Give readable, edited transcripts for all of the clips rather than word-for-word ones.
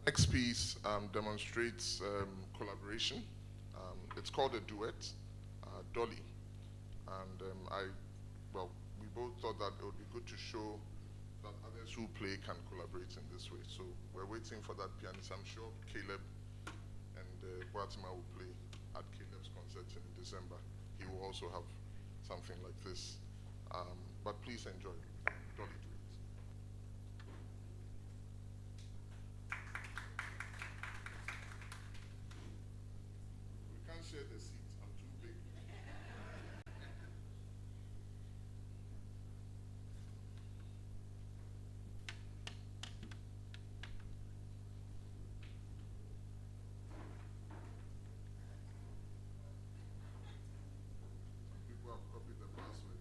Next piece demonstrates collaboration. It's called a duet, Dolly. And well, we both thought that it would be good to show that others who play can collaborate in this way. So we're waiting for that pianist. I'm sure Caleb and Boatemaa will play at Caleb's concert in December. He will also have something like this. But please enjoy Dolly Duet. We can't share the seat. I'm too big. Some people have copied the password.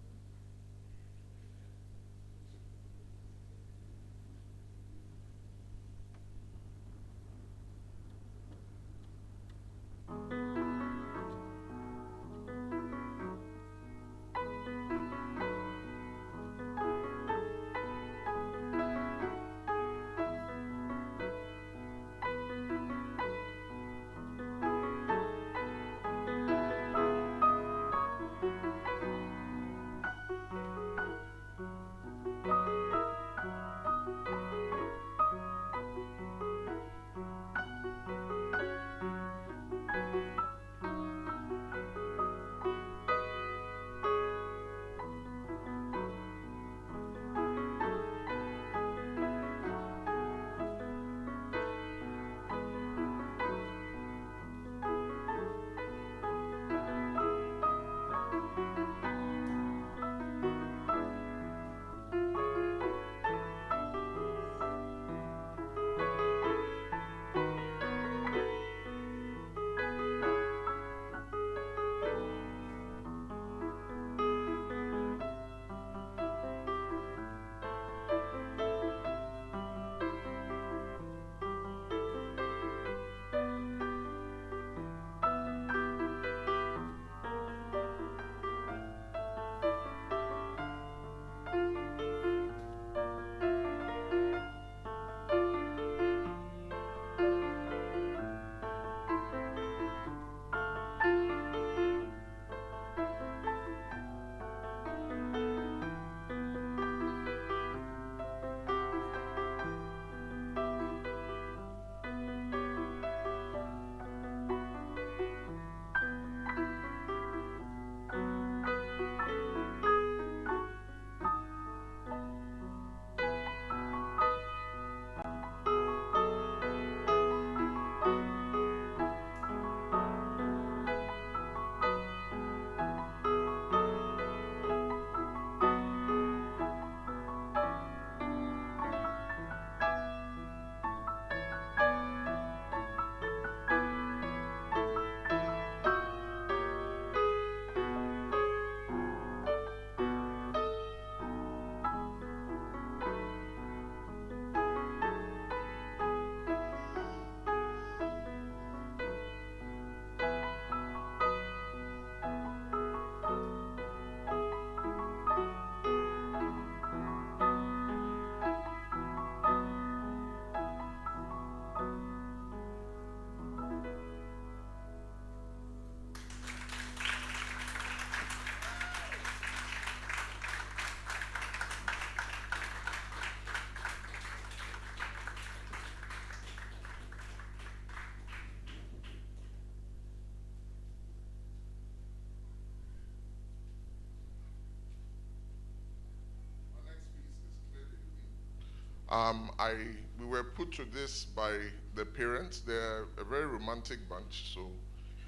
We were put to this by the parents. They're a very romantic bunch, so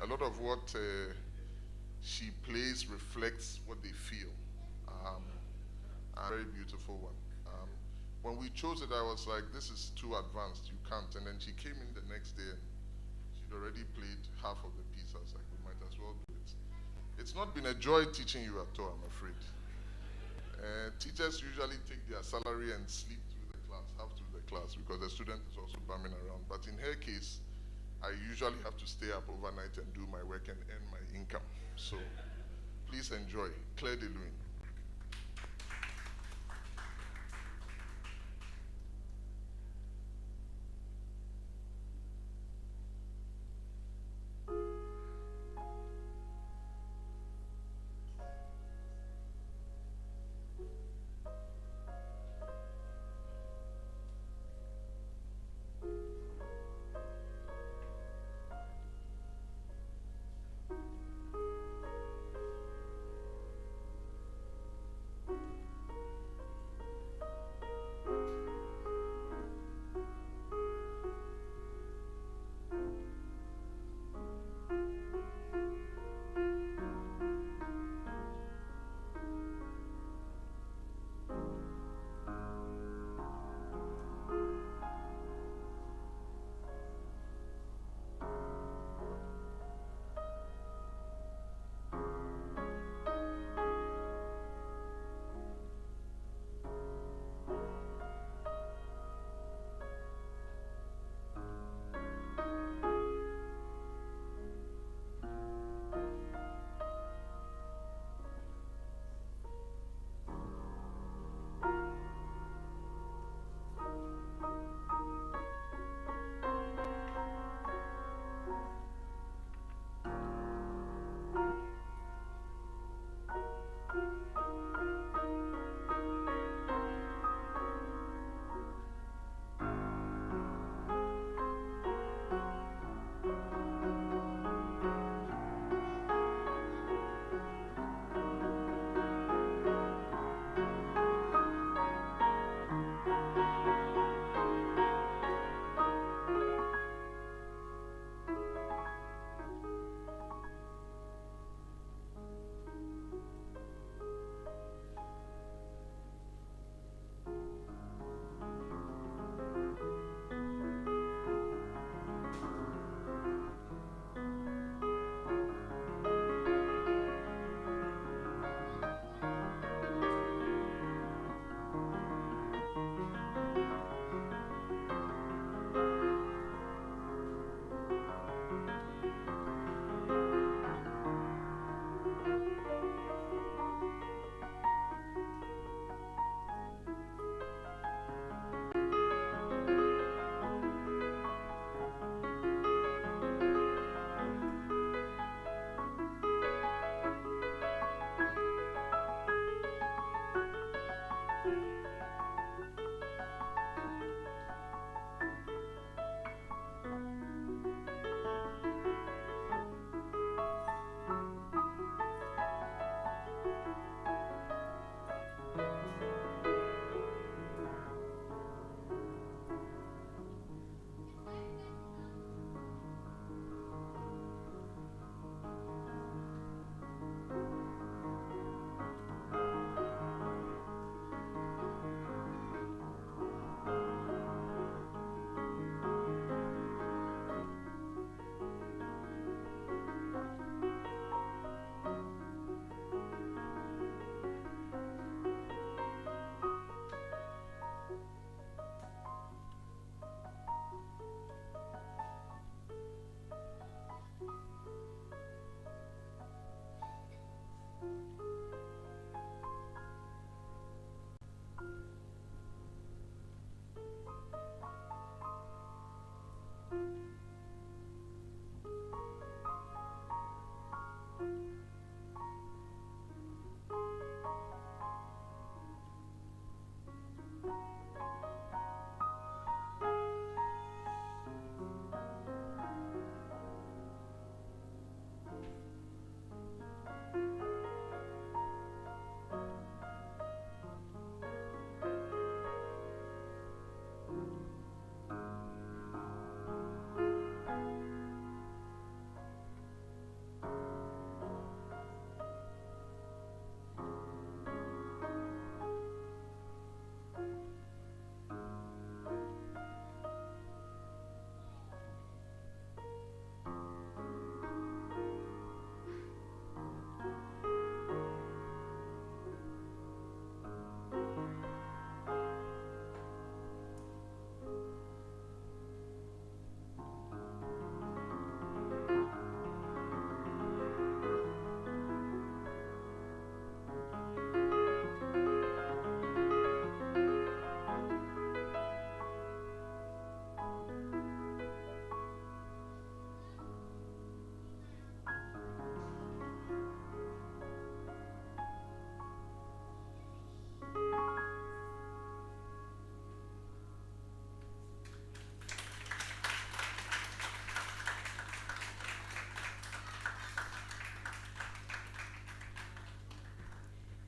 a lot of what she plays reflects what they feel. A very beautiful one. When we chose it, I was like, this is too advanced, you can't. And then she came in the next day and she'd already played half of the piece. I was like, we might as well do it. It's not been a joy teaching you at all, I'm afraid. Teachers usually take their salary and sleep through the class, half through the class, because the student is also bumming around. But in her case, I usually have to stay up overnight and do my work and earn my income. So please enjoy Claire de Lune.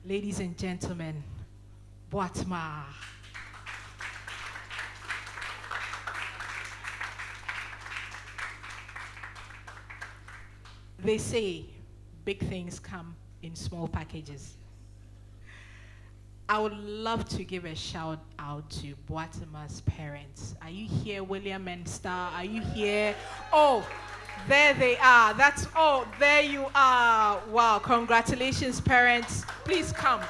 Ladies and gentlemen, Boatemaa. They say big things come in small packages. I would love to give a shout out to Boatemaa's parents. Are you here, William and Star? Are you here? Oh, there they are. There you are. Wow, congratulations, parents. Please come,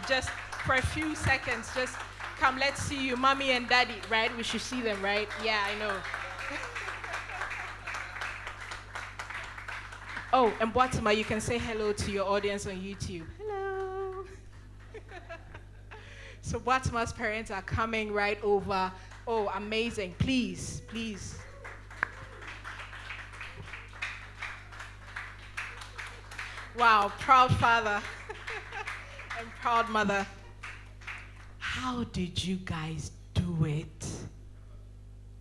just for a few seconds. Just come, let's see you, mommy and daddy, right? We should see them, right? Yeah, I know. Oh, and Boatemaa, you can say hello to your audience on YouTube. Hello. So Boatemaa's parents are coming right over. Oh, amazing. Please. Wow, proud father and proud mother. How did you guys do it?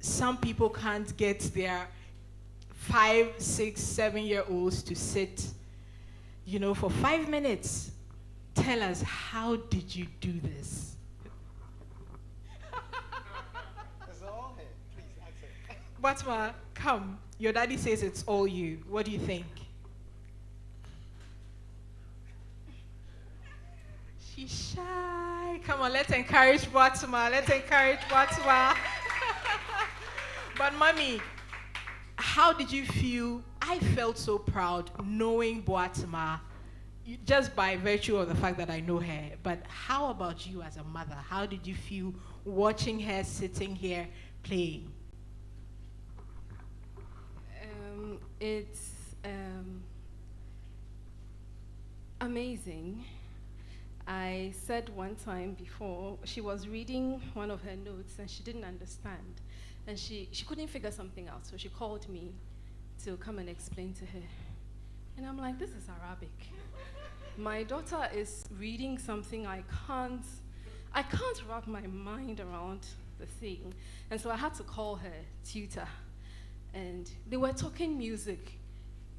Some people can't get their 5, 6, 7-year-olds to sit, for 5 minutes. Tell us, how did you do this? It's all here. Please answer. Boatemaa, come. Your daddy says it's all you. What do you think? She's shy. Come on, let's encourage Boatemaa. But mommy, how did you feel? I felt so proud knowing Boatemaa, just by virtue of the fact that I know her. But how about you as a mother? How did you feel watching her sitting here playing? It's amazing. I said one time before, she was reading one of her notes and she didn't understand. And she couldn't figure something out, so she called me to come and explain to her. And I'm like, this is Arabic. My daughter is reading something I can't wrap my mind around the thing. And so I had to call her tutor. And they were talking music.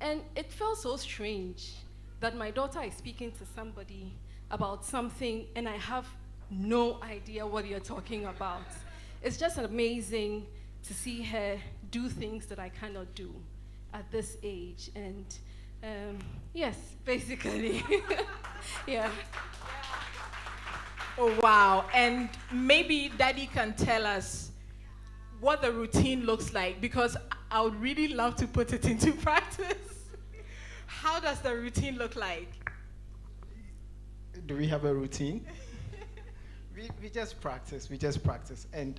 And it felt so strange that my daughter is speaking to somebody about something and I have no idea what you're talking about. It's just amazing to see her do things that I cannot do at this age. And yes, basically. Yeah. Oh, wow. And maybe Daddy can tell us what the routine looks like, because I would really love to put it into practice. How does the routine look like? Do we have a routine? we just practice. And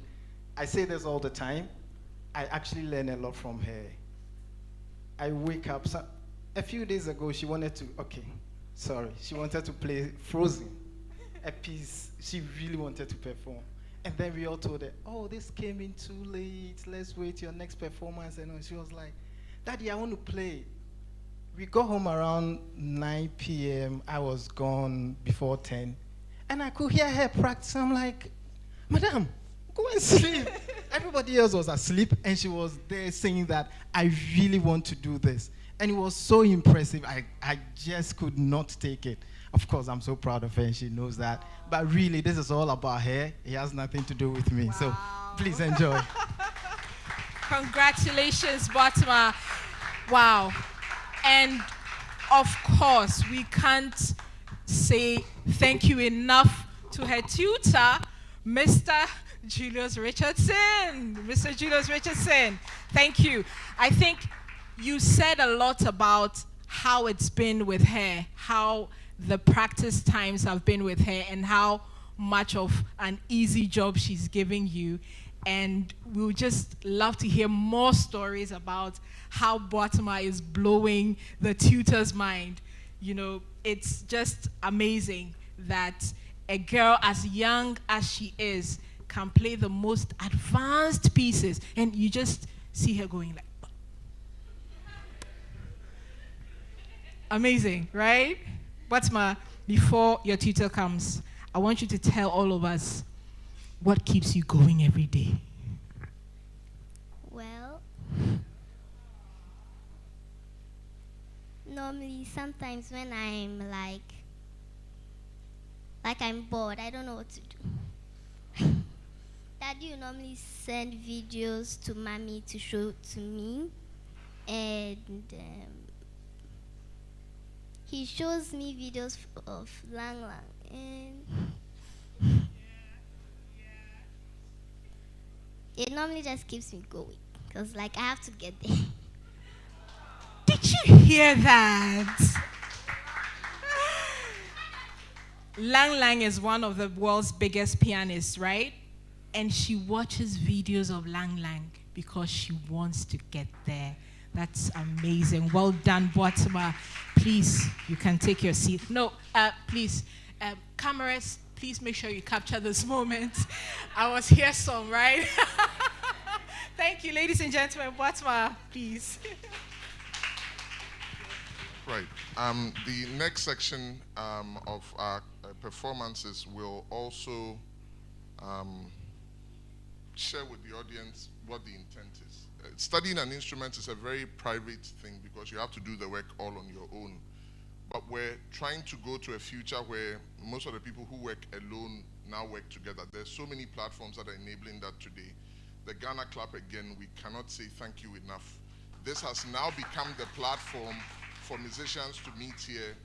I say this all the time. I actually learn a lot from her. I wake up. A few days ago, she wanted to play Frozen, a piece she really wanted to perform. And then we all told her, oh, this came in too late. Let's wait your next performance. And she was like, Daddy, I want to play. We got home around 9 p.m. I was gone before 10. And I could hear her practice. I'm like, Madam, go and sleep. Everybody else was asleep, and she was there saying that I really want to do this. And it was so impressive. I just could not take it. Of course, I'm so proud of her, and she knows that. But really, this is all about her. It has nothing to do with me. Wow. So please enjoy. Congratulations, Boatemaa. Wow. And of course, we can't say thank you enough to her tutor, Mr. Julius Richardson. Mr. Julius Richardson, thank you. I think you said a lot about how it's been with her, how the practice times have been with her, and how much of an easy job she's giving you. And we would just love to hear more stories about how Boatemaa is blowing the tutor's mind. It's just amazing that a girl as young as she is can play the most advanced pieces, and you just see her going like, amazing, right? Boatemaa, before your tutor comes, I want you to tell all of us what keeps you going every day. Well, normally sometimes when I'm like Like I'm bored. I don't know what to do. Daddy will normally send videos to mommy to show to me, and he shows me videos of Lang Lang, and it normally just keeps me going because like I have to get there. Did you hear that? Lang Lang is one of the world's biggest pianists, right? And she watches videos of Lang Lang because she wants to get there. That's amazing. Well done, Boatemaa. Please, you can take your seat. No, please, cameras, please make sure you capture this moment. I was here some, right? Thank you, ladies and gentlemen. Boatemaa, please. Right. The next section of our performances will also share with the audience what the intent is. Studying an instrument is a very private thing because you have to do the work all on your own. But we're trying to go to a future where most of the people who work alone now work together. There's so many platforms that are enabling that today. The Ghana Clap again, we cannot say thank you enough. This has now become the platform for musicians to meet here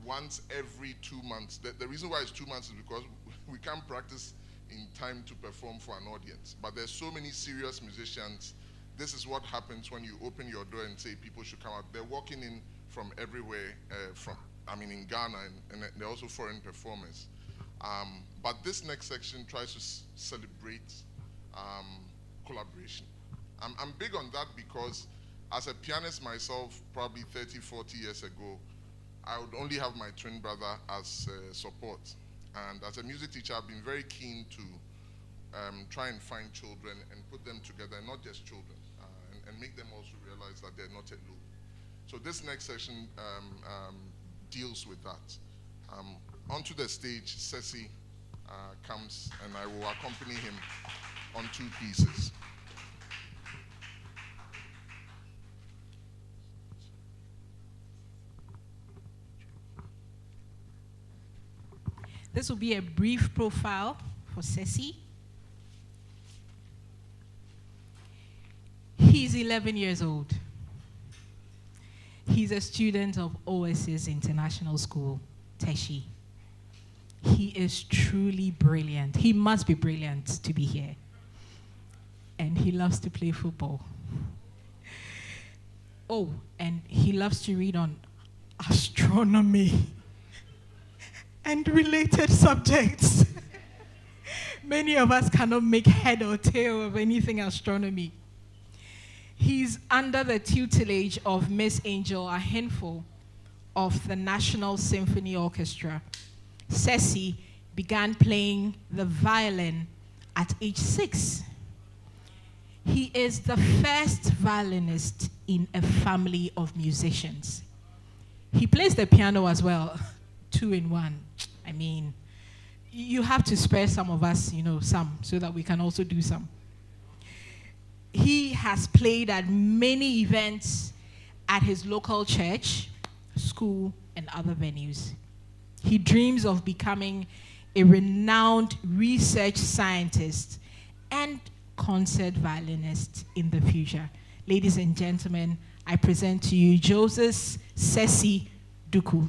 once every 2 months. The reason why it's 2 months is because we can't practice in time to perform for an audience. But there's so many serious musicians. This is what happens when you open your door and say people should come out. They're walking in from everywhere, in Ghana, and they're also foreign performers. But this next section tries to celebrate collaboration. I'm big on that because as a pianist myself, probably 30, 40 years ago, I would only have my twin brother as support. And as a music teacher, I've been very keen to try and find children and put them together, and not just children, and make them also realize that they're not alone. So this next session deals with that. Onto the stage, Ceci comes, and I will accompany him on 2 pieces. This will be a brief profile for Ceci. He's 11 years old. He's a student of OS's International School, Teshi. He is truly brilliant. He must be brilliant to be here. And he loves to play football. Oh, and he loves to read on astronomy and related subjects. Many of us cannot make head or tail of anything astronomy. He's under the tutelage of Miss Angel Ahenfo of the National Symphony Orchestra. Ceci began playing the violin at age 6. He is the first violinist in a family of musicians. He plays the piano as well, 2 in 1. I mean, you have to spare some of us, some, so that we can also do some. He has played at many events at his local church, school, and other venues. He dreams of becoming a renowned research scientist and concert violinist in the future. Ladies and gentlemen, I present to you Joseph Ceci Duku.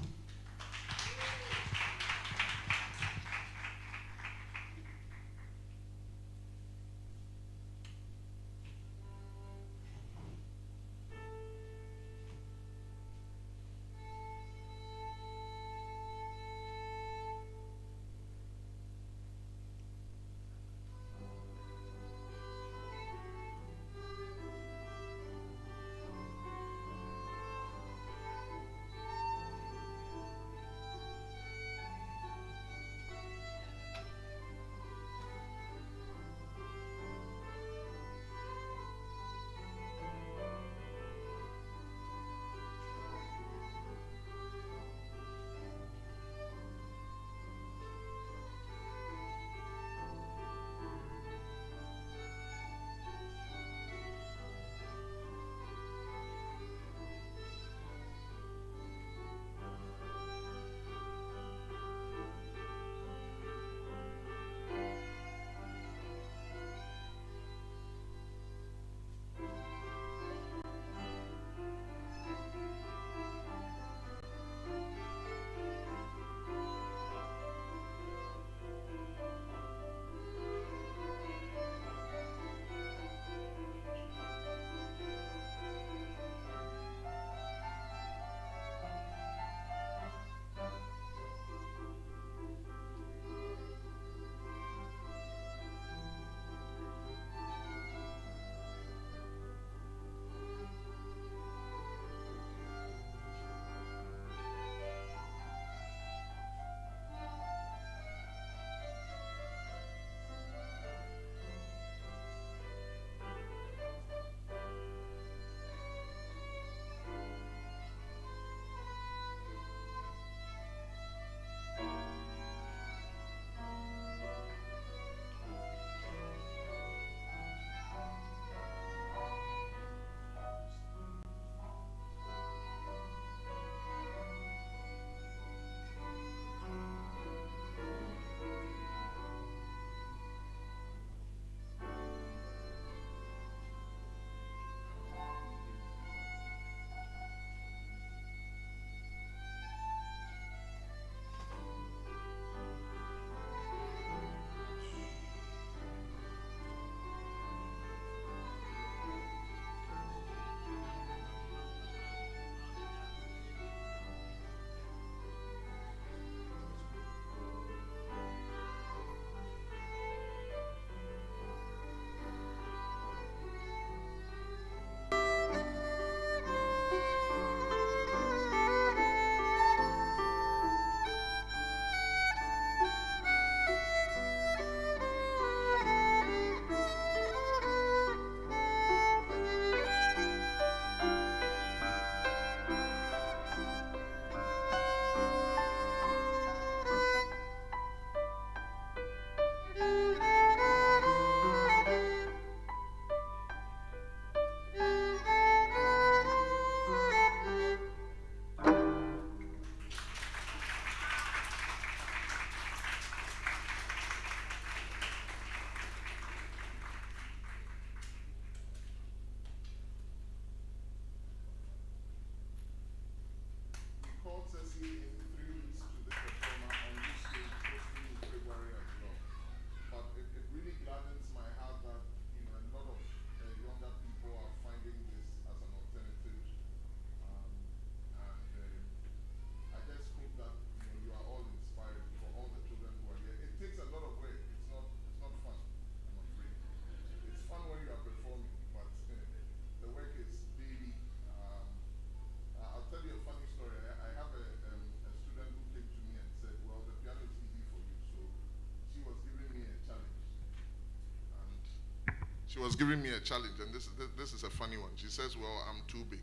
she was giving me a challenge, and this is a funny one. She says, well, I'm too big.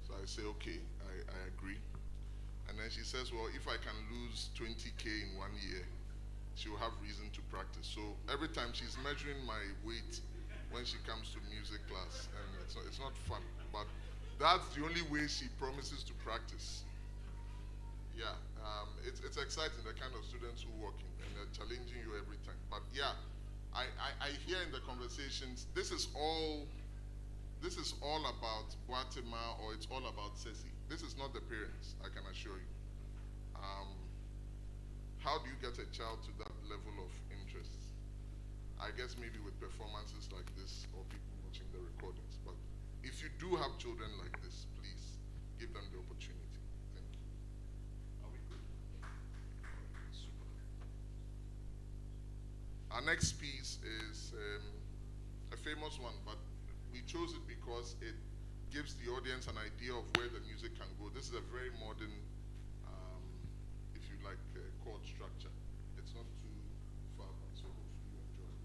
So I say, okay, I agree. And then she says, well, if I can lose 20K in 1 year, she'll have reason to practice. So every time she's measuring my weight when she comes to music class, and it's not fun, but that's the only way she promises to practice. Yeah, it's exciting, the kind of students who walk in, and they're challenging you every time. But yeah, I hear in the conversations, this is all about Boatemaa, or it's all about Ceci. This is not the parents, I can assure you. How do you get a child to that level of interest? I guess maybe with performances like this, or people watching the recordings. But if you do have children like this, please give them the opportunity. Thank you. Are we good? Super. Our next piece is a famous one, but we chose it because it gives the audience an idea of where the music can go. This is a very modern, if you like, chord structure. It's not too far, so hopefully you enjoy it.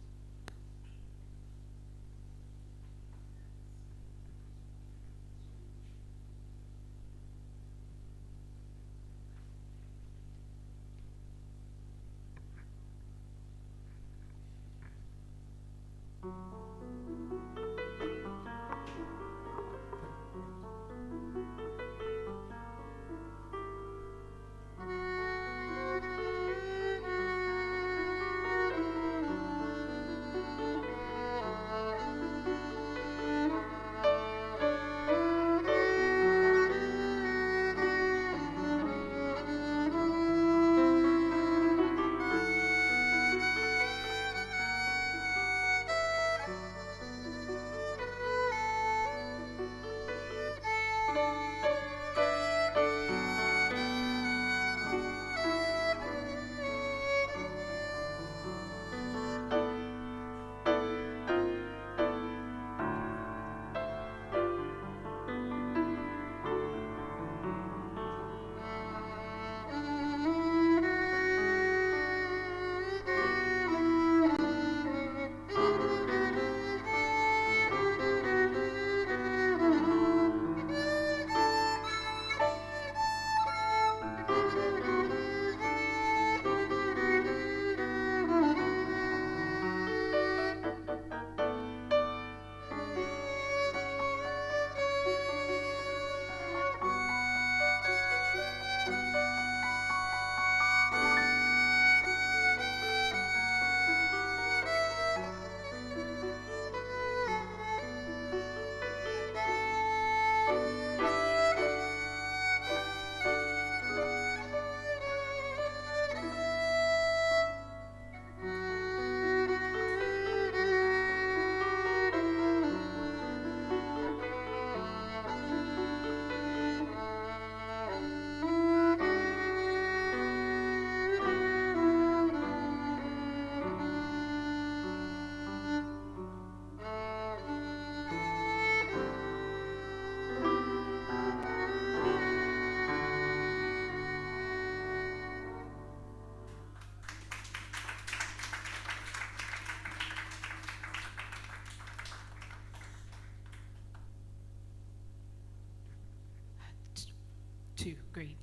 Two, great.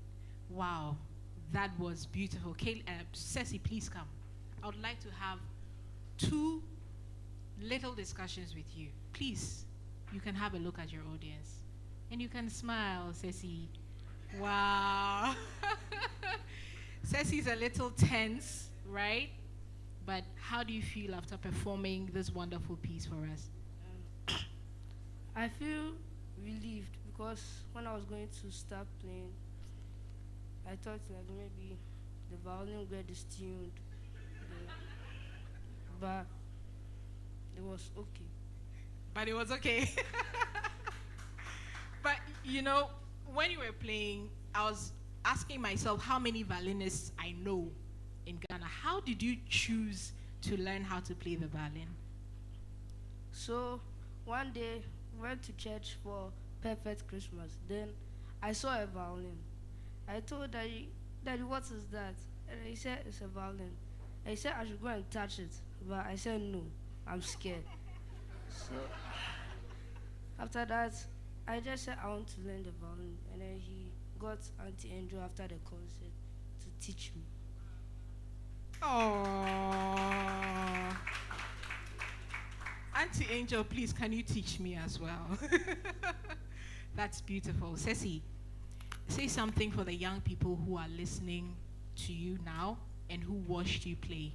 Wow, that was beautiful. Ceci, please come. I would like to have two little discussions with you. Please, you can have a look at your audience. And you can smile, Ceci. Wow. Ceci's a little tense, right? But how do you feel after performing this wonderful piece for us? I feel relieved because when I was going to start playing, I thought like maybe the violin would get distuned, but it was okay. But it was okay. But you know, when you were playing, I was asking myself how many violinists I know in Ghana. How did you choose to learn how to play the violin? So one day went to church for Perfect Christmas. Then I saw a violin. I told Daddy, what is that? And he said it's a violin. And he said I should go and touch it, but I said no, I'm scared. So after that, I just said I want to learn the violin, and then he got Auntie Angel after the concert to teach me. Oh, Auntie Angel, please, can you teach me as well? That's beautiful. Ceci, say something for the young people who are listening to you now and who watched you play.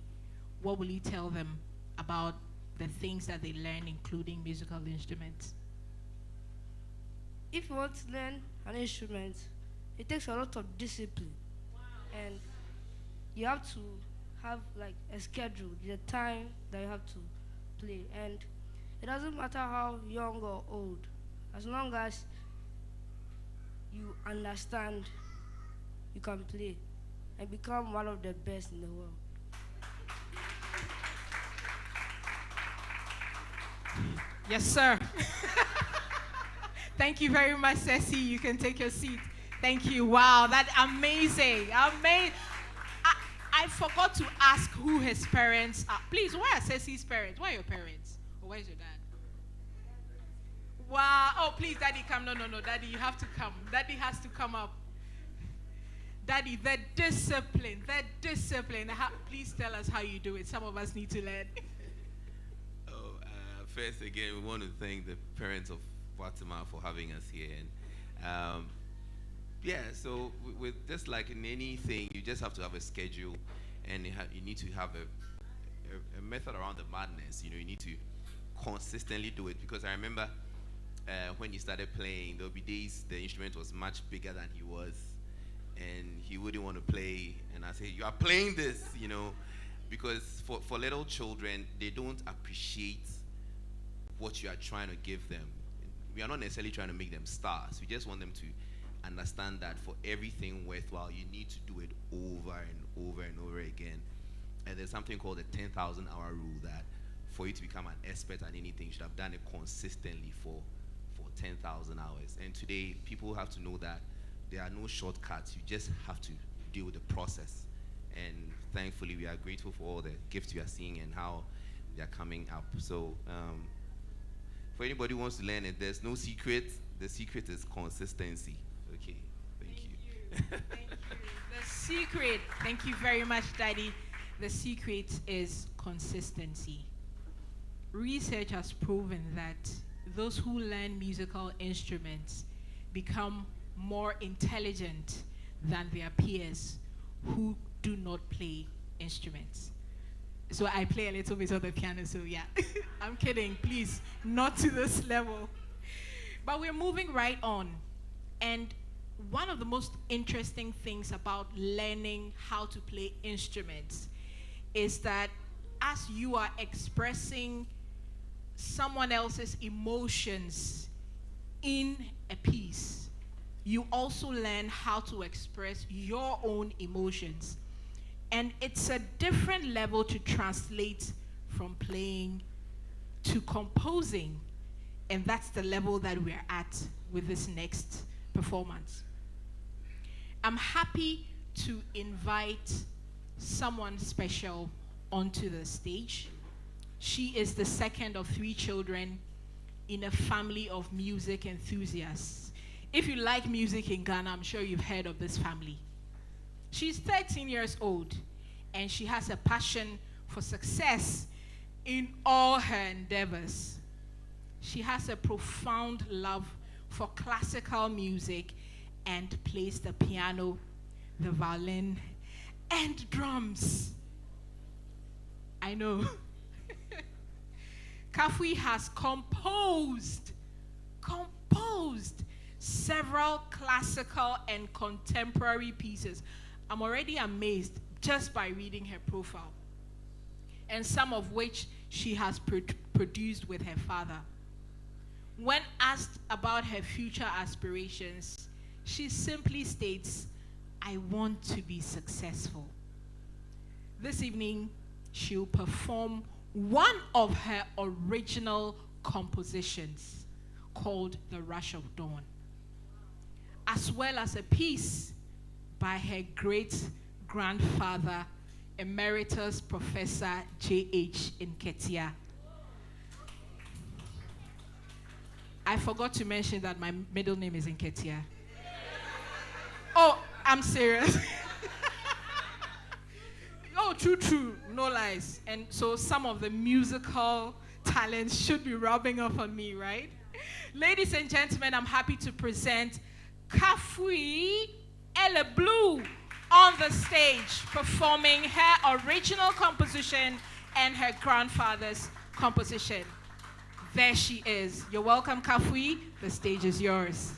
What will you tell them about the things that they learn, including musical instruments? If you want to learn an instrument, it takes a lot of discipline. And you have to have like a schedule, the time that you have to play. And it doesn't matter how young or old, as long as you understand, you can play and become one of the best in the world. Yes, sir. Thank you very much, Ceci. You can take your seat. Thank you. Wow, that's amazing. Amazing. I forgot to ask who his parents are. Please, where are Ceci's parents? Where are your parents? Or where's your dad? Wow. Oh, please, Daddy, come. No. Daddy, you have to come. Daddy has to come up. Daddy, the discipline. Please tell us how you do it. Some of us need to learn. First, again, we want to thank the parents of Boatemaa for having us here. And so with just like in anything, you just have to have a schedule, and you need to have a method around the madness. You need to consistently do it, because I remember when he started playing, there would be days the instrument was much bigger than he was, and he wouldn't want to play. And I say, you are playing this, because for little children, they don't appreciate what you are trying to give them. We are not necessarily trying to make them stars. We just want them to understand that for everything worthwhile, you need to do it over and over and over again. And there's something called the 10,000 hour rule, that for you to become an expert at anything, you should have done it consistently for 10,000 hours. And today, people have to know that there are no shortcuts. You just have to deal with the process. And thankfully, we are grateful for all the gifts we are seeing and how they are coming up. So, for anybody who wants to learn it, there's no secret. The secret is consistency. Okay, thank you. Thank you. The secret, thank you very much, Daddy. The secret is consistency. Research has proven that those who learn musical instruments become more intelligent than their peers who do not play instruments. So I play a little bit of the piano, so yeah. I'm kidding, please, not to this level. But we're moving right on. And one of the most interesting things about learning how to play instruments is that as you are expressing someone else's emotions in a piece, you also learn how to express your own emotions. And it's a different level to translate from playing to composing. And that's the level that we're at with this next performance. I'm happy to invite someone special onto the stage. She is the second of 3 children in a family of music enthusiasts. If you like music in Ghana, I'm sure you've heard of this family. She's 13 years old, and she has a passion for success in all her endeavors. She has a profound love for classical music and plays the piano, the violin, and drums. I know. Kafui has composed several classical and contemporary pieces. I'm already amazed just by reading her profile, and some of which she has produced with her father. When asked about her future aspirations, she simply states, "I want to be successful." This evening, she'll perform one of her original compositions called The Rush of Dawn, as well as a piece by her great-grandfather, Emeritus Professor J.H. Nketia. I forgot to mention that my middle name is Nketia. Oh, I'm serious. Oh, true, no lies. And so some of the musical talents should be rubbing off on me, right? Ladies and gentlemen, I'm happy to present Kafui Ele Blue on the stage, performing her original composition and her grandfather's composition. There she is. You're welcome, Kafui. The stage is yours.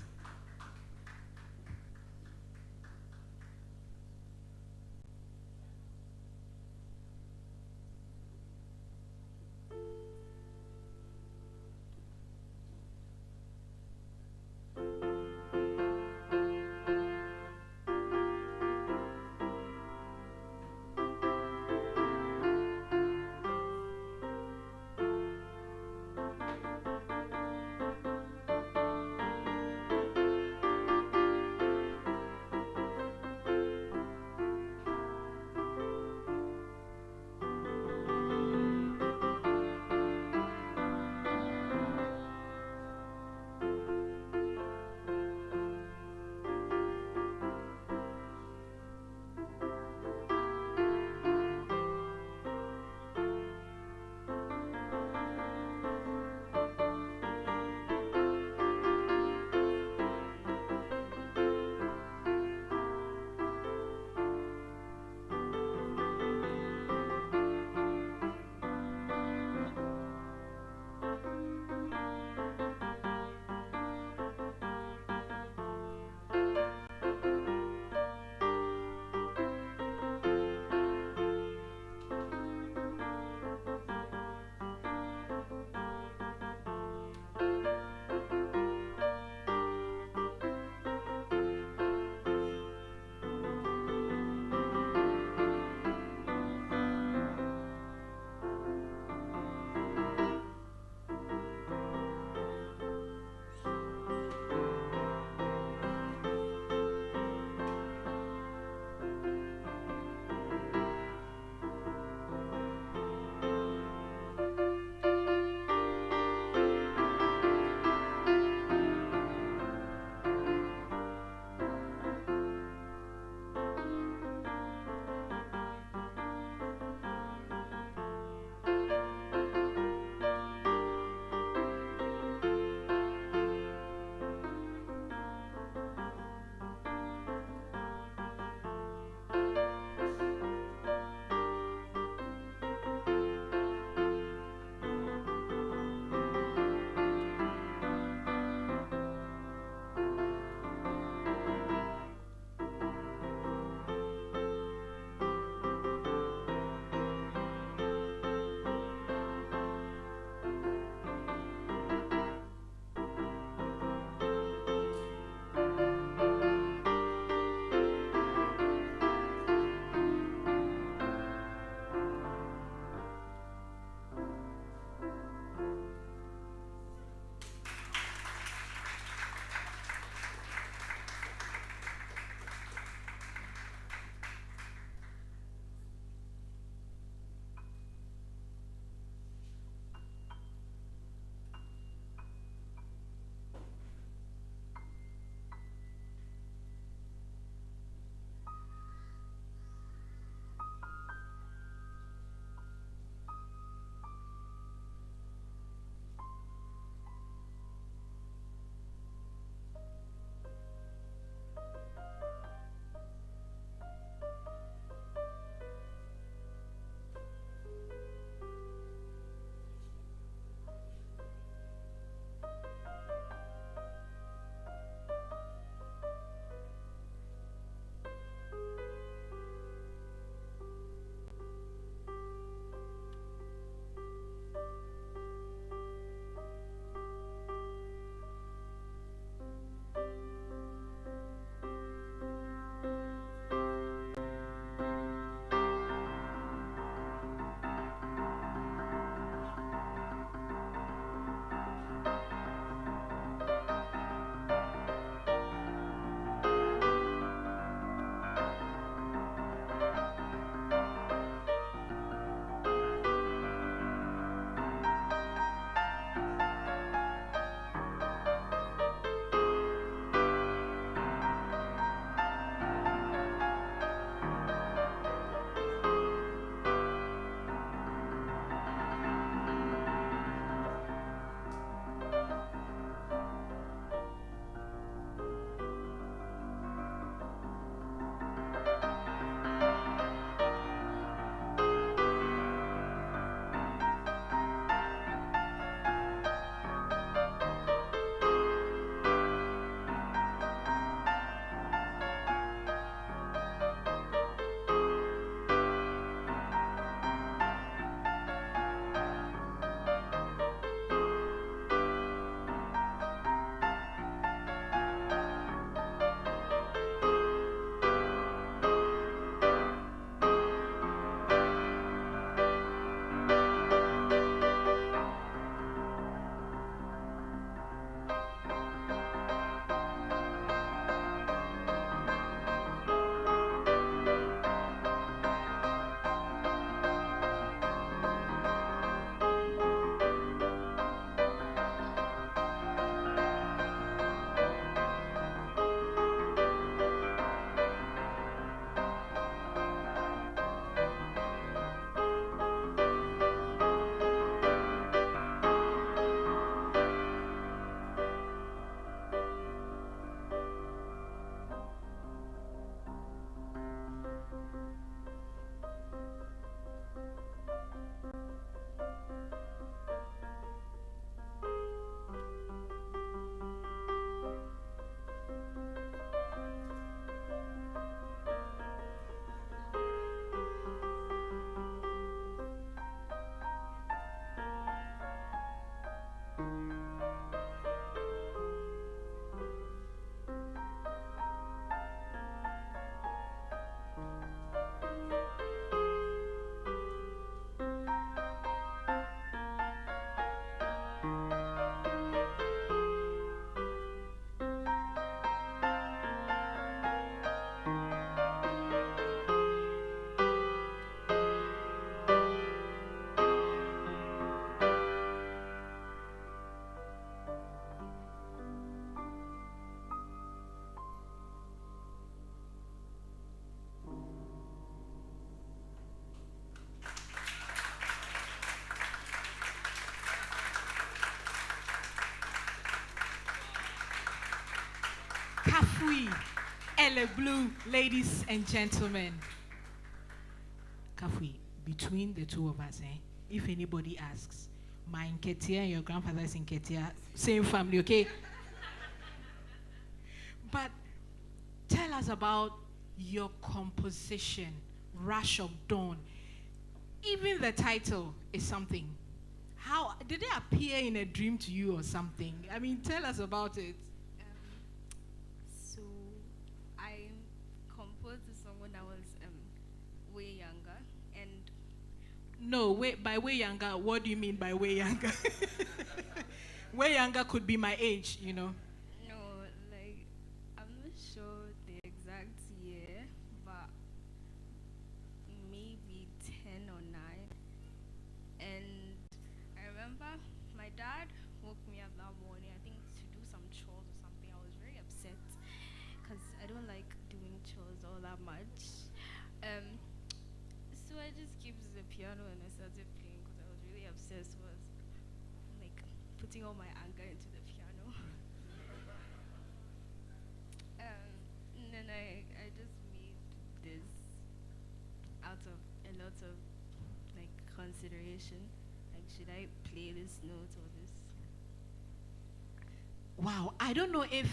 Kafui Elle Blue, ladies and gentlemen. Kafui, between the two of us, if anybody asks, my Nketia and your grandfather is Nketia, same family, okay? But tell us about your composition, Rush of Dawn. Even the title is something. How did it appear in a dream to you or something? I mean, tell us about it. So I composed this song when I was way younger, and No, by way younger, what do you mean by way younger? Way younger could be my age, you know. no, like I'm not sure the exact year, but maybe 10 or 9. And I remember my dad woke me up that morning, I think to do some chores or something. I was very upset because I don't like doing chores all that much. So I just kept the piano and I started playing because I was really upset. So I was like putting all my anger into the piano. And then I just made this out of a lot of like consideration. Like, should I play this note or this? Wow, I don't know if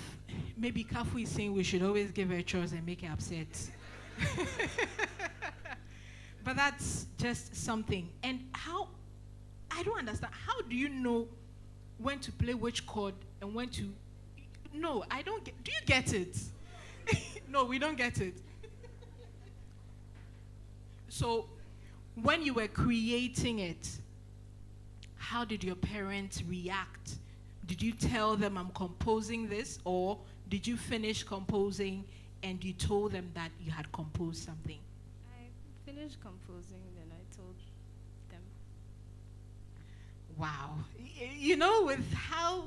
maybe Kafu is saying we should always give her chores and make her upset. But that's just something. And how, I don't understand, how do you know when to play which chord and when to, no, I don't get, do you get it? No, we don't get it. So when you were creating it, how did your parents react? Did you tell them I'm composing this, or did you finish composing and you told them that you had composed something? I finished composing, then I told them. Wow. You know, with how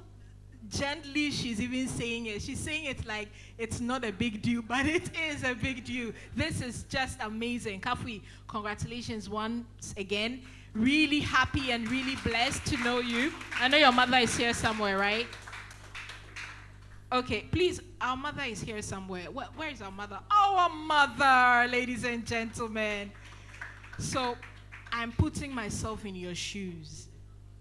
gently she's even saying it, she's saying it like it's not a big deal, but it is a big deal. This is just amazing. Kafui, congratulations once again. Really happy and really blessed to know you. I know your mother is here somewhere, right? Okay, please, our mother is here somewhere. Where is our mother? Our mother, ladies and gentlemen. So I'm putting myself in your shoes.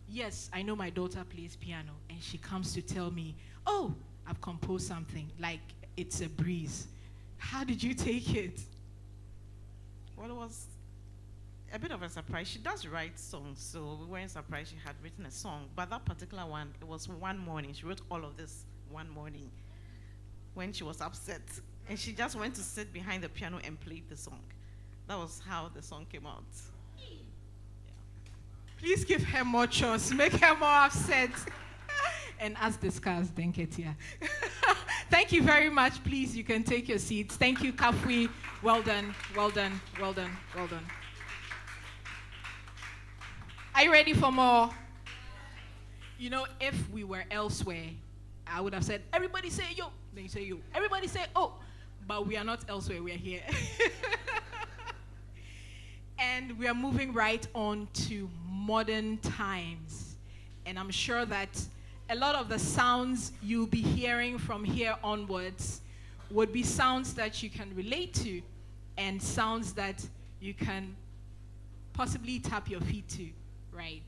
Yes, I know my daughter plays piano, and she comes to tell me, oh, I've composed something, like it's a breeze. How did you take it? Well, it was a bit of a surprise. She does write songs, so we weren't surprised she had written a song. But that particular one, it was one morning. She wrote all of this one morning when she was upset. And she just went to sit behind the piano and played the song. That was how the song came out. Please give her more chores, make her more upset. And as discussed, then Ketia. Thank you very much. Please, you can take your seats. Thank you, Kafui. Well done, well done, well done, well done. Are you ready for more? You know, if we were elsewhere, I would have said, everybody say yo. Then you say yo. Everybody say oh. But we are not elsewhere, we are here. And we are moving right on to modern times. And I'm sure that a lot of the sounds you'll be hearing from here onwards would be sounds that you can relate to and sounds that you can possibly tap your feet to, right?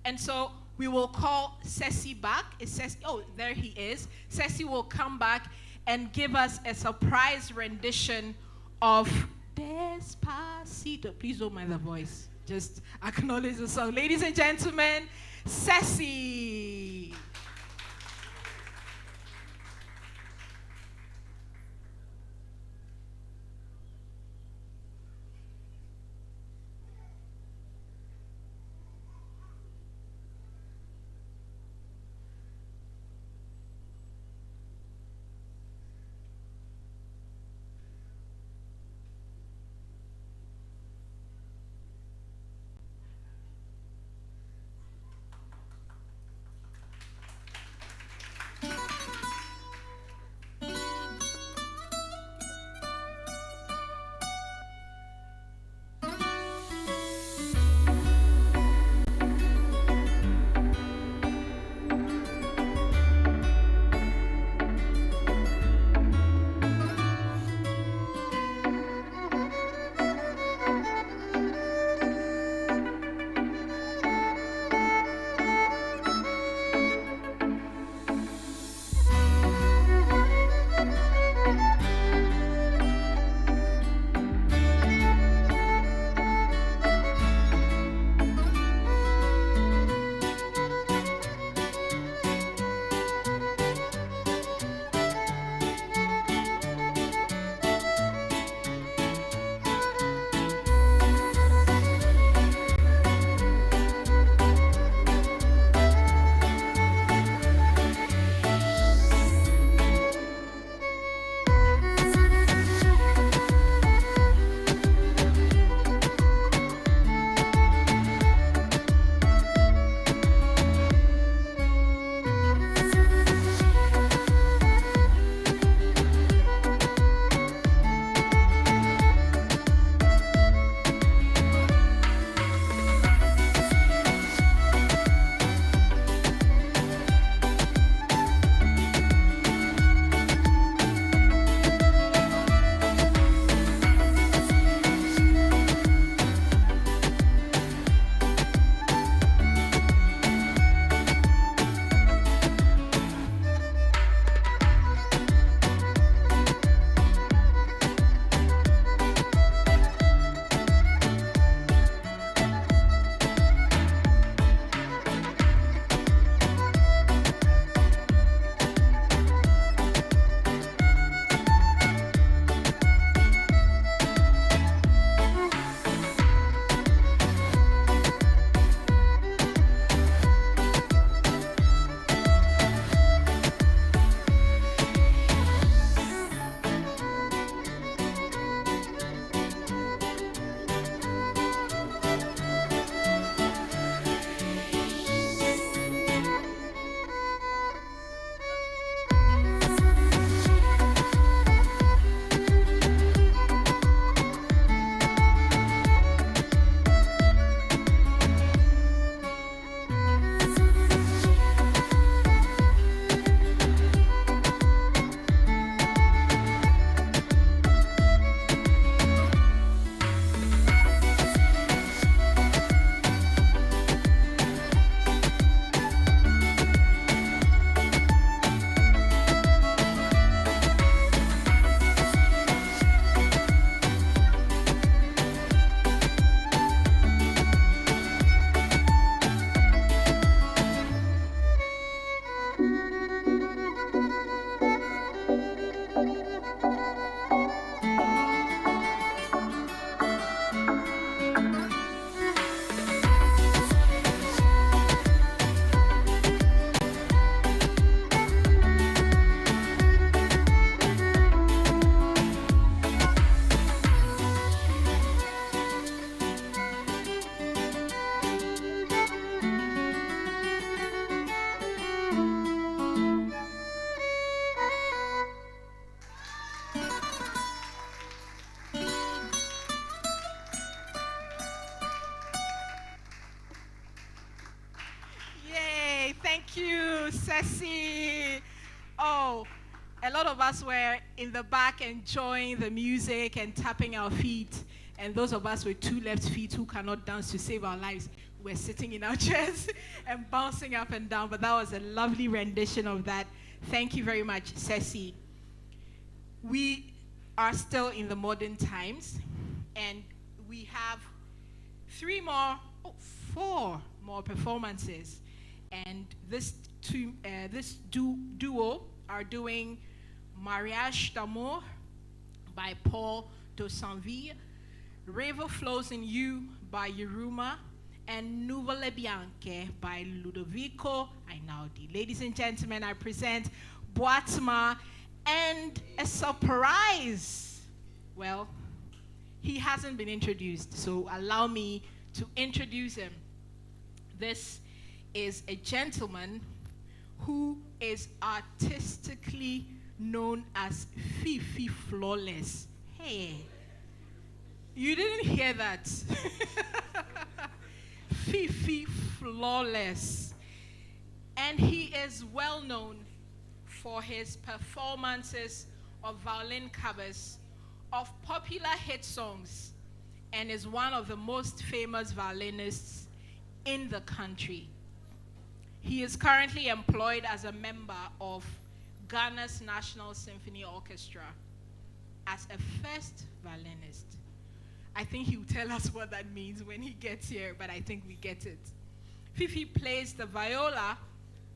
And so we will call Ceci back. Oh, there he is. Ceci will come back and give us a surprise rendition of Despacito. Please don't mind the voice. Just acknowledge the song. Ladies and gentlemen, Ceci. you, Ceci. Oh, a lot of us were in the back enjoying the music and tapping our feet. And those of us with two left feet who cannot dance to save our lives were sitting in our chairs and bouncing up and down. But that was a lovely rendition of that. Thank you very much, Ceci. We are still in the modern times, and we have four more performances. And this duo are doing Mariage d'amour by Paul de Sanville, River Flows in You by Yeruma, and Nouvelle Bianche by Ludovico Einaudi. Ladies and gentlemen, I present Boatemaa, and a surprise. Well, he hasn't been introduced, so allow me to introduce him. This is a gentleman who is artistically known as Fifi Flawless. Hey, you didn't hear that. Fifi Flawless. And he is well known for his performances of violin covers of popular hit songs, and is one of the most famous violinists in the country. He is currently employed as a member of Ghana's National Symphony Orchestra as a first violinist. I think he'll tell us what that means when he gets here, but I think we get it. Fifi plays the viola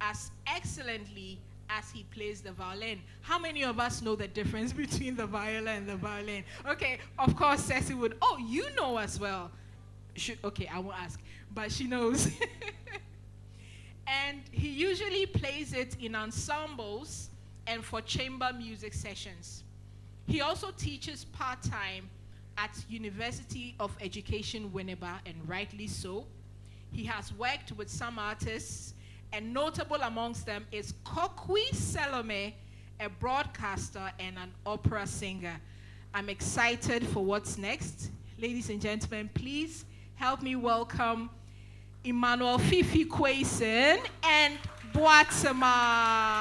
as excellently as he plays the violin. How many of us know the difference between the viola and the violin? Okay, of course, Ceci would. Oh, you know as well. Okay, I won't ask, but she knows. And he usually plays it in ensembles and for chamber music sessions. He also teaches part-time at University of Education Winneba, and rightly so. He has worked with some artists, and notable amongst them is Kokwi Salome, a broadcaster and an opera singer. I'm excited for what's next. Ladies and gentlemen, please help me welcome Emmanuel Fifi Kwesen and Boatemaa.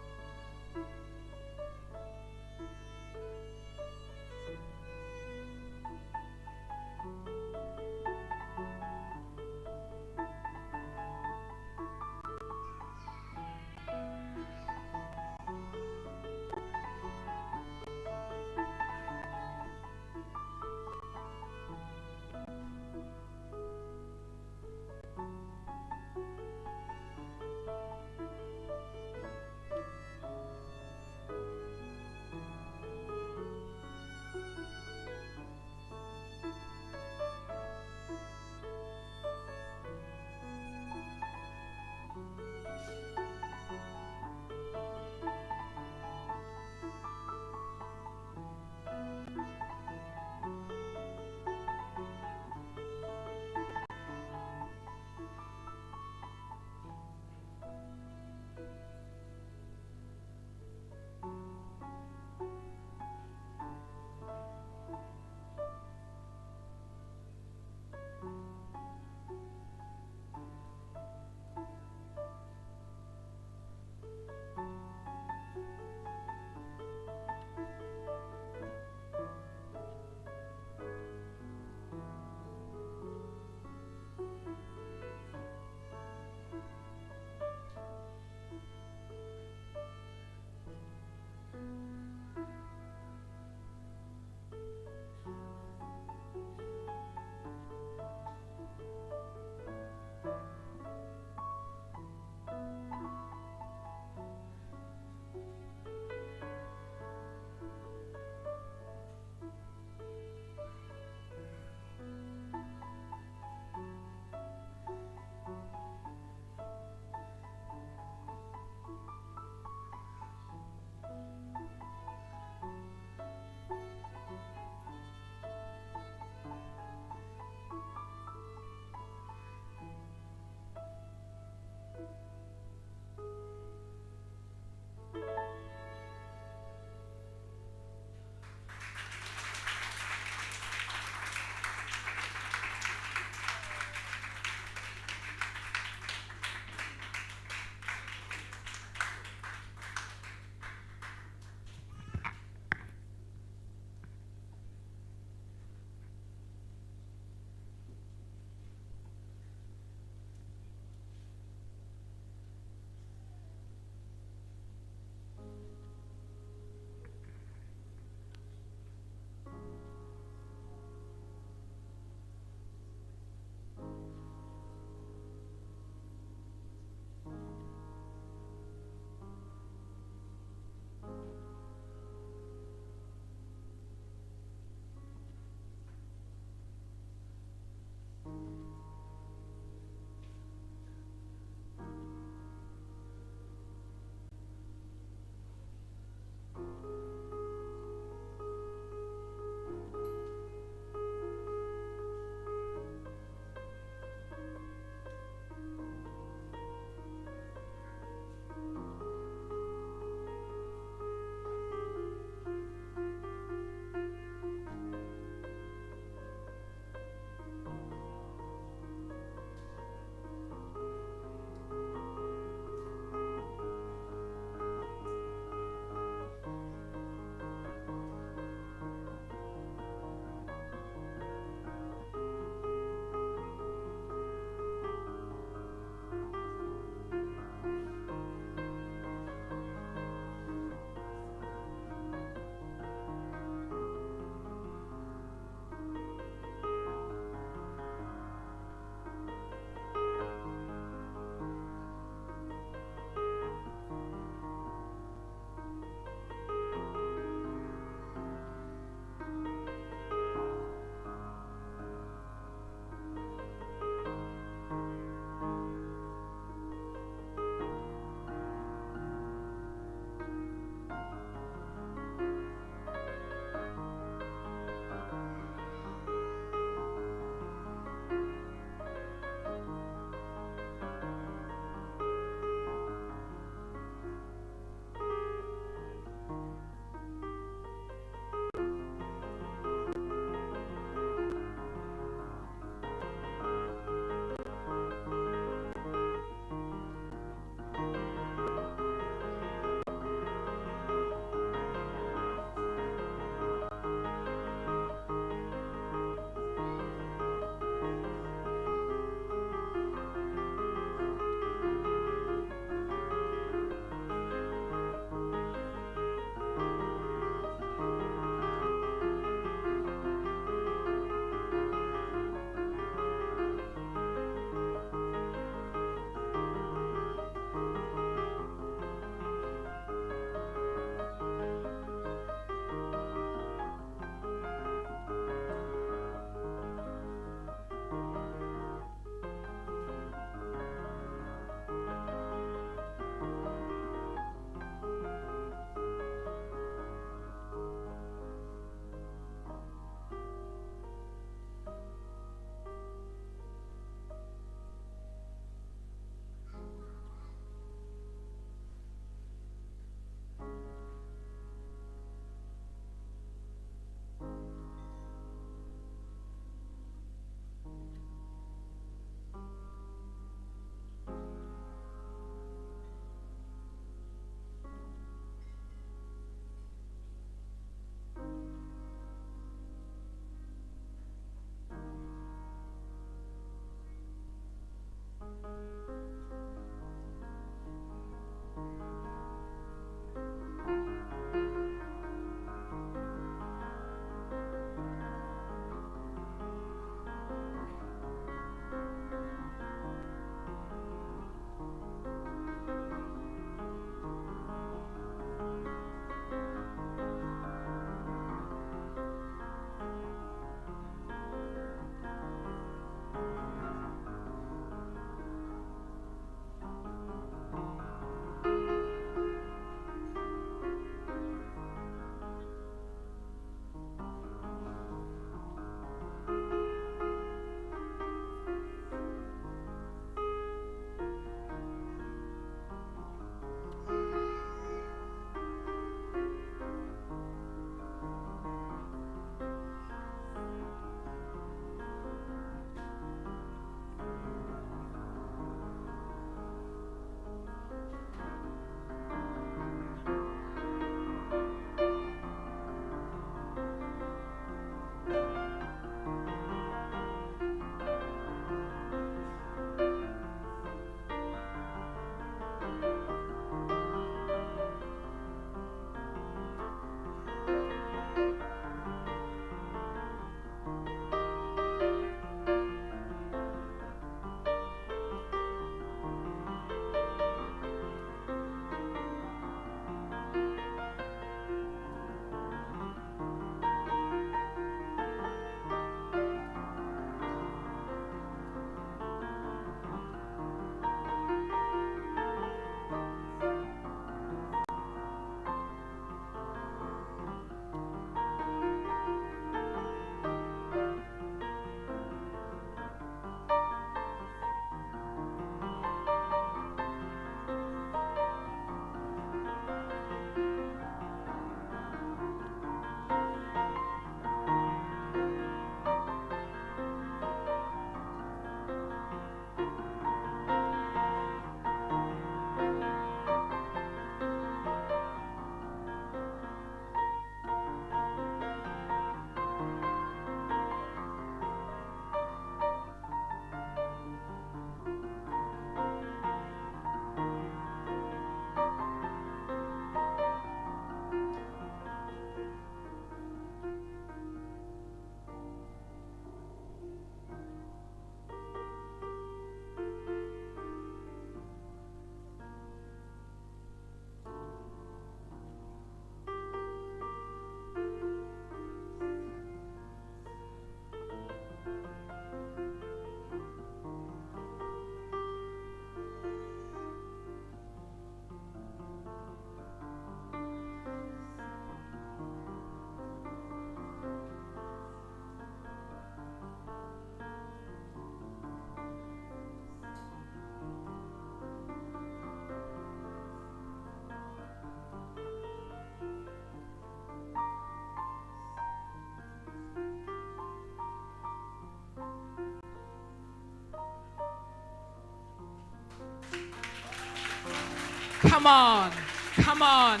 Come on, come on,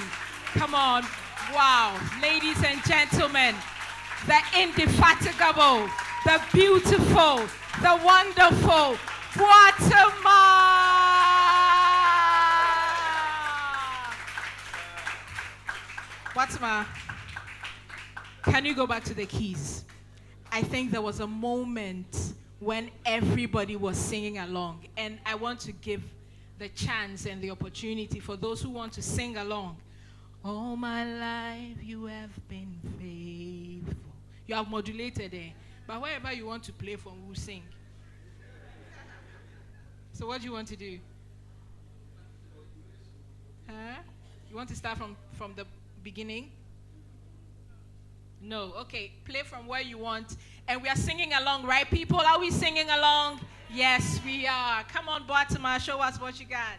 come on. Wow, ladies and gentlemen, the indefatigable, the beautiful, the wonderful Boatemaa. Boatemaa, can you go back to the keys? I think there was a moment when everybody was singing along, and I want to give the chance and the opportunity for those who want to sing along. All my life you have been faithful. You have modulated it, but wherever you want to play from, we'll sing. So what do you want to do? Huh? You want to start from the beginning? No. Okay, play from where you want. And we are singing along, right, people? Are we singing along? Yes, we are. Come on, Boatemaa, show us what you got.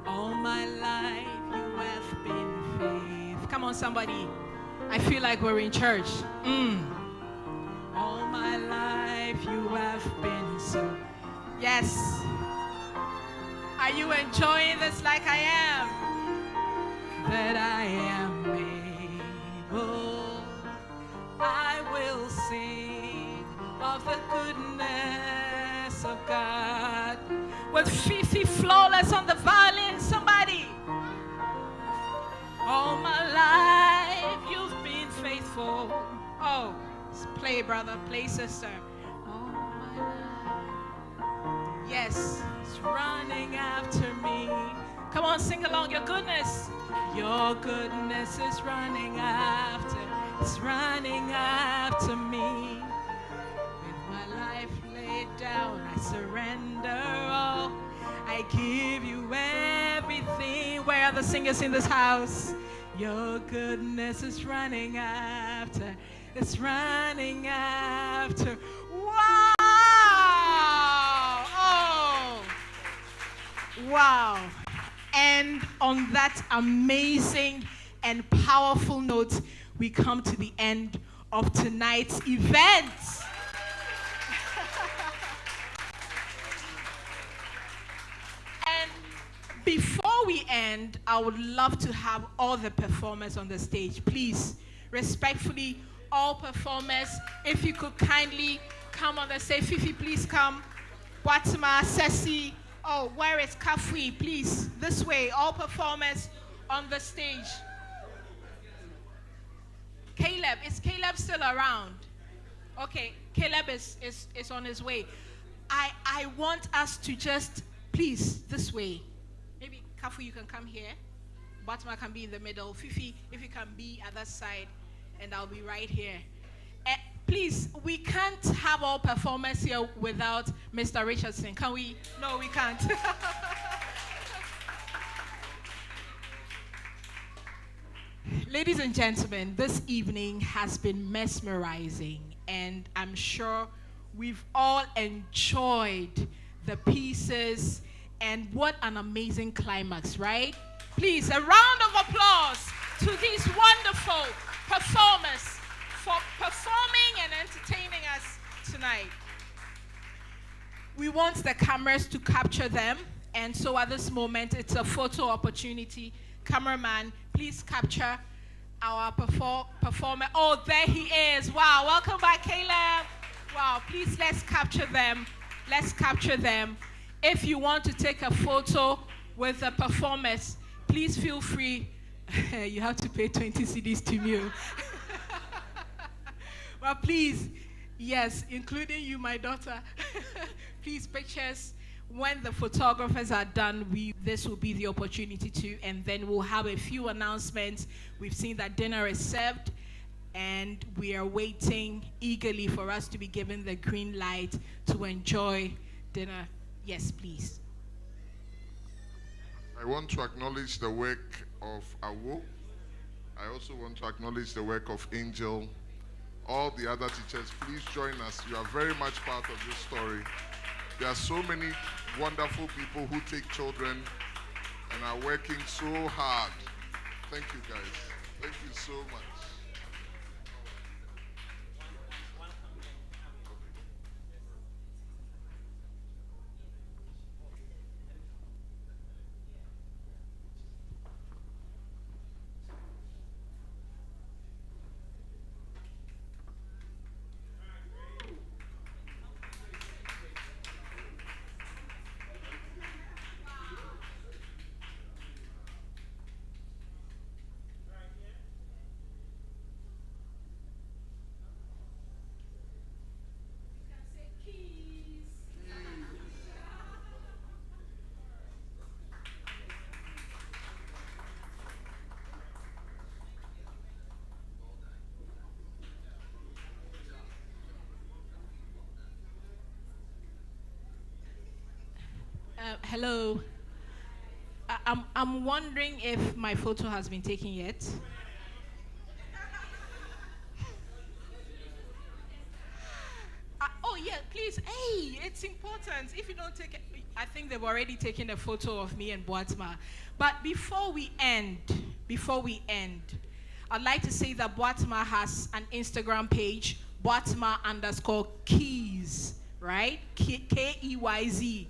All my life you have been faithful. Come on, somebody. I feel like we're in church. All my life you have been so. Yes. Are you enjoying this like I am? That I am able, I will sing of the goodness of God. With Fifi flawless on the violin, somebody. All my life you've been faithful. Oh, play, brother, play, sister. All my life. Yes, it's running after me. Come on, sing along. Your goodness is running after. It's running after me. With my life laid down, I surrender all. I give you everything. Where are the singers in this house? Your goodness is running after. It's running after. Wow! Oh! Wow. And on that amazing and powerful note, we come to the end of tonight's event. And before we end, I would love to have all the performers on the stage. Please, respectfully, all performers, if you could kindly come on the stage. Fifi, please come. Boatemaa, Ceci. Oh, where is Kafui? Please, this way. All performers on the stage. Caleb, is Caleb still around? Okay, Caleb is on his way. I want us to just, please, this way. Maybe Kafui, you can come here. Boatemaa can be in the middle. Fifi, if you can be other side, and I'll be right here. Please, we can't have all performers here without Mr. Richardson. Can we? No, we can't. Ladies and gentlemen, this evening has been mesmerizing, and I'm sure we've all enjoyed the pieces, and what an amazing climax, right? Please, a round of applause to these wonderful performers for performing and entertaining us tonight. We want the cameras to capture them, and so at this moment, it's a photo opportunity. Cameraman, please capture our performer. Oh, there he is. Wow, welcome back, Caleb. Wow, please, let's capture them. Let's capture them. If you want to take a photo with the performers, please feel free. You have to pay 20 cedis to me. But please, yes, including you, my daughter, please, pictures. When the photographers are done, this will be the opportunity to, and then we'll have a few announcements. We've seen that dinner is served, and we are waiting eagerly for us to be given the green light to enjoy dinner. Yes, please. I want to acknowledge the work of Awo. I also want to acknowledge the work of Angel. All the other teachers, please join us. You are very much part of this story. There are so many wonderful people who take children and are working so hard. Thank you, guys. Thank you so much. Hello. I'm wondering if my photo has been taken yet. Oh yeah, please. Hey, it's important. If you don't take it, I think they've already taken a photo of me and Boatemaa. But before we end, I'd like to say that Boatemaa has an Instagram page, Boatemaa_keys, right? Keyz,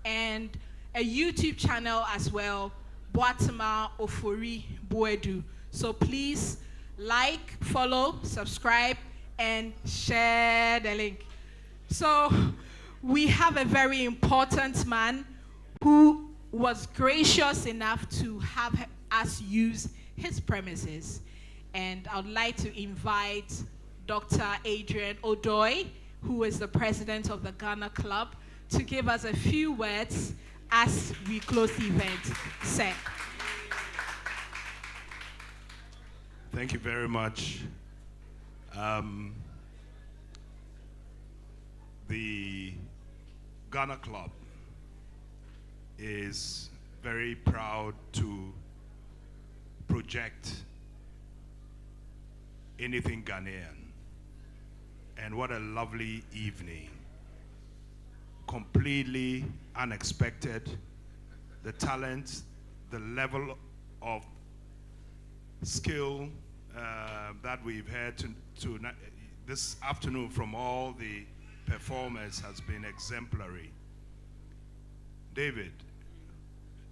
and a YouTube channel as well, Boatemaa Ofori Boadu. So please like, follow, subscribe, and share the link. So we have a very important man who was gracious enough to have us use his premises. And I'd like to invite Dr. Adrian Odoi, who is the president of the Ghana Club, to give us a few words as we close the event. Sir. Thank you very much. The Ghana Club is very proud to project anything Ghanaian. And what a lovely evening. Completely unexpected. The talent, the level of skill that we've had this afternoon from all the performers has been exemplary. David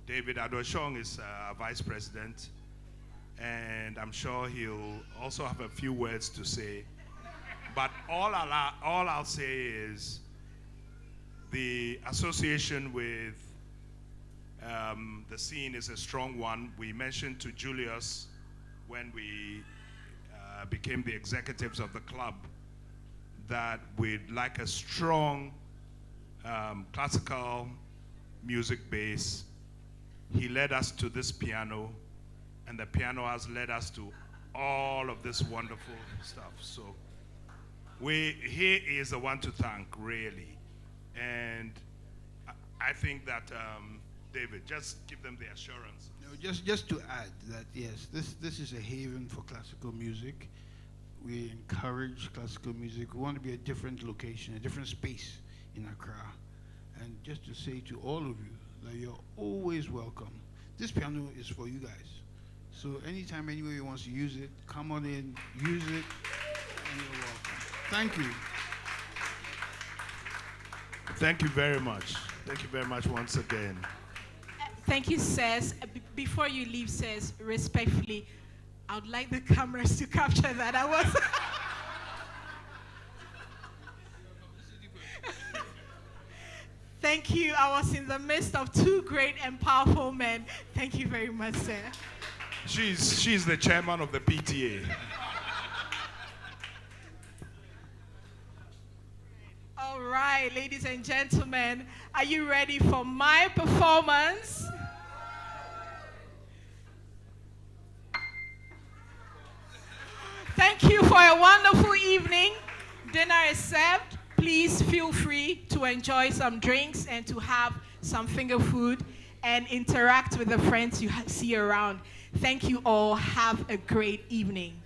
Adoshong is our vice president, and I'm sure he'll also have a few words to say. But all I'll say is the association with the scene is a strong one. We mentioned to Julius when we became the executives of the club that we'd like a strong classical music base. He led us to this piano, and the piano has led us to all of this wonderful stuff. So he is the one to thank, really. And I think that, David, just give them the assurance. No, just to add that, yes, this is a haven for classical music. We encourage classical music. We want to be a different location, a different space in Accra. And just to say to all of you that you're always welcome. This piano is for you guys. So anytime anybody wants to use it, come on in, use it, and you're welcome. Thank you. Thank you very much. Thank you very much once again. Thank you, sirs. Before you leave, sirs, respectfully, I would like the cameras to capture that. I was. Thank you. I was in the midst of two great and powerful men. Thank you very much, sir. She's the chairman of the PTA. All right, ladies and gentlemen, are you ready for my performance? Thank you for a wonderful evening. Dinner is served. Please feel free to enjoy some drinks and to have some finger food and interact with the friends you see around. Thank you all. Have a great evening.